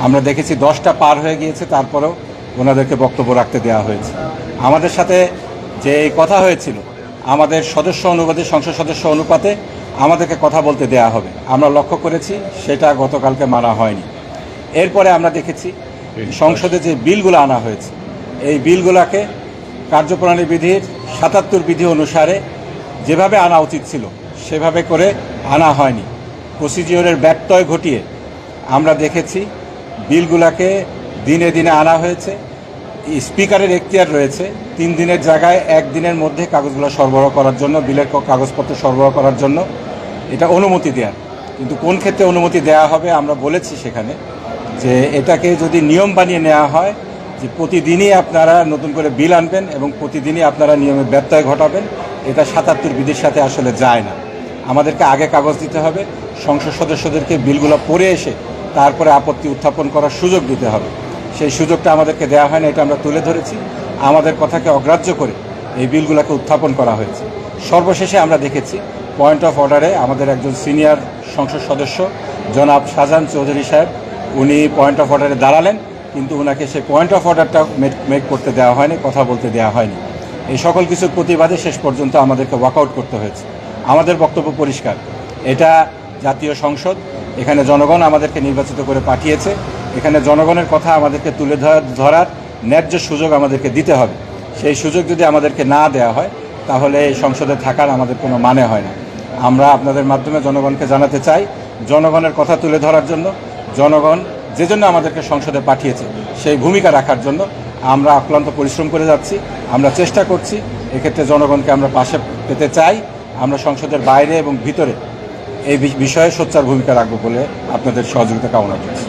আমরা দেখেছি 10টা পার হয়ে গিয়েছে, তারপরেও ওনাদেরকে বক্তব্য রাখতে দেওয়া হয়েছে। আমাদের সাথে যে এই কথা হয়েছিল, আমাদের সদস্য অনুপাতে, সংসদ সদস্য অনুপাতে আমাদেরকে কথা বলতে দেয়া হবে, আমরা লক্ষ্য করেছি সেটা গতকালকে মানা হয়নি। এরপরে আমরা দেখেছি সংসদে যে বিলগুলো আনা হয়েছে, এই বিলগুলোকে কার্যপ্রণালী বিধির 77 বিধি অনুসারে যেভাবে আনা উচিত ছিল সেভাবে করে আনা হয়নি। প্রসিডিওরের ব্যত্যয় ঘটিয়ে আমরা দেখেছি বিলগুলোকে দিনে দিনে আনা হয়েছে। স্পিকারের এখতিয়ার রয়েছে 3 দিনের জায়গায় 1 দিনের মধ্যে কাগজগুলো সরবরাহ করার জন্য, বিলের কাগজপত্র সরবরাহ করার জন্য এটা অনুমতি দেওয়ার। কিন্তু কোন ক্ষেত্রে অনুমতি দেওয়া হবে আমরা বলেছি সেখানে যে এটাকে যদি নিয়ম বানিয়ে নেওয়া হয় যে প্রতিদিনই আপনারা নতুন করে বিল আনবেন এবং প্রতিদিনই আপনারা নিয়মে ব্যত্যয় ঘটাবেন, এটা 77 বিধির সাথে আসলে যায় না। আমাদেরকে আগে কাগজ দিতে হবে, সংসদ সদস্যদেরকে বিলগুলো পড়ে এসে তারপরে আপত্তি উত্থাপন করার সুযোগ দিতে হবে। সেই সুযোগটা আমাদেরকে দেওয়া হয় না, এটা আমরা তুলে ধরেছি। আমাদের কথাকে অগ্রাহ্য করে এই বিলগুলোকে উত্থাপন করা হয়েছে। সর্বশেষে আমরা দেখেছি পয়েন্ট অফ অর্ডারে আমাদের একজন সিনিয়র সংসদ সদস্য জনাব শাহজাহান চৌধুরী সাহেব, উনি পয়েন্ট অফ অর্ডারে দাঁড়ালেন, কিন্তু ওনাকে সেই পয়েন্ট অফ অর্ডারটা মেক করতে দেওয়া হয়নি, কথা বলতে দেওয়া হয়নি। এই সকল কিছুর প্রতিবাদে শেষ পর্যন্ত আমাদেরকে ওয়াকআউট করতে হয়েছে। আমাদের বক্তব্য পরিষ্কার, এটা জাতীয় সংসদ, এখানে জনগণ আমাদেরকে নির্বাচিত করে পাঠিয়েছে, এখানে জনগণের কথা আমাদেরকে তুলে ধরার ন্যায্য সুযোগ আমাদেরকে দিতে হবে। সেই সুযোগ যদি আমাদেরকে না দেওয়া হয় তাহলে এই সংসদে থাকার আমাদের কোনো মানে হয় না। আমরা আপনাদের মাধ্যমে জনগণকে জানাতে চাই, জনগণের কথা তুলে ধরার জন্য, জনগণ যে জন্য আমাদেরকে সংসদে পাঠিয়েছে সেই ভূমিকা রাখার জন্য আমরা অক্লান্ত পরিশ্রম করে যাচ্ছি। আমরা চেষ্টা করছি, এক্ষেত্রে জনগণকে আমরা পাশে পেতে চাই। আমরা সংসদের বাইরে এবং ভিতরে এই বিষয়ে সোচ্চার ভূমিকা রাখবো বলে আপনাদের সহযোগিতা কামনা করছি।